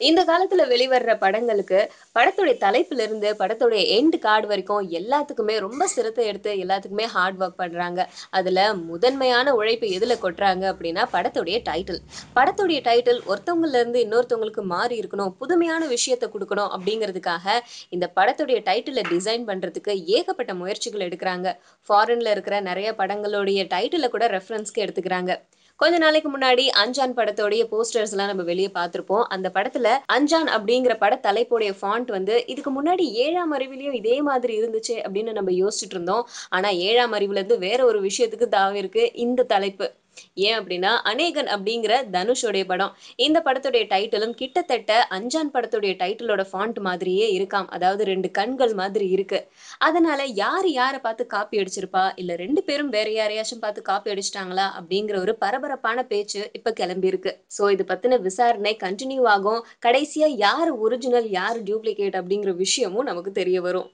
இந்த காலத்துல வெளிவர்ற படங்களுக்கு, படத்துடைய தலைப்பிலிருந்து படத்துடைய எண்ட் கார்ட் வரைக்கும் எல்லாத்துக்குமே ரொம்ப சிரத்த எடுத்து எல்லாத்துக்குமே ஹார்ட் ஒர்க் பண்றாங்க. அதுல முதன்மையான உழைப்பு எதுல கொட்டுறாங்க அப்டின்னா, படத்துடைய டைட்டில். படத்துடைய டைட்டில் ஒருத்தவங்கள்ல இருந்து இன்னொருத்தவங்களுக்கு மாறி இருக்கணும், புதுமையான விஷயத்த குடுக்கணும் அப்டிங்கிறதுக்காக, இந்த படத்துடைய டைட்டில டிசைன் பண்றதுக்கு ஏகப்பட்ட முயற்சிகள் எடுக்குறாங்க. ஃபாரின்ல இருக்கிற நெறைய படங்களுடைய டைட்டில கூட ரெஃபரன்ஸ்க்கு எடுத்துக்கிறாங்க. கொஞ்ச நாளைக்கு முன்னாடி அஞ்சான் படத்தோடைய போஸ்டர்ஸ்லாம் நம்ம வெளிய பார்த்திருப்போம். அந்த படத்துல அஞ்சான் அப்படிங்கிற பட தலைப்புடைய ஃபாண்ட் வந்து இதுக்கு முன்னாடி 7ஆம் அறிவிலயும் இதே மாதிரி இருந்துச்சே அப்படின்னு நம்ம யோசிச்சுட்டு இருந்தோம். ஆனா 7ஆம் அறிவுலருந்து வேற ஒரு விஷயத்துக்கு தாவிருக்கு இந்த தலைப்பு. ஏன் அப்படின்னா, அநேகன் அப்படிங்கிற தனுஷோடைய படம். இந்த படத்துடைய டைட்டிலும் கிட்டத்தட்ட அஞ்சான் படத்துடைய டைட்டிலோட ஃபாண்ட் மாதிரியே இருக்காம். அதாவது 2 கண்கள் மாதிரி இருக்கு. அதனால யாரு யார பார்த்து காப்பி அடிச்சிருப்பா? இல்ல 2 பேரும் வேற யாரையாச்சும் பார்த்து காப்பி அடிச்சுட்டாங்களா? அப்படிங்கிற ஒரு பரபரப்பான பேச்சு இப்ப கிளம்பியிருக்கு. சோ இது பத்தின விசாரணை கன்டின்யூ ஆகும். கடைசியா யாரு ஒரிஜினல், யாரு டூப்ளிகேட் அப்படிங்கிற விஷயமும் நமக்கு தெரிய வரும்.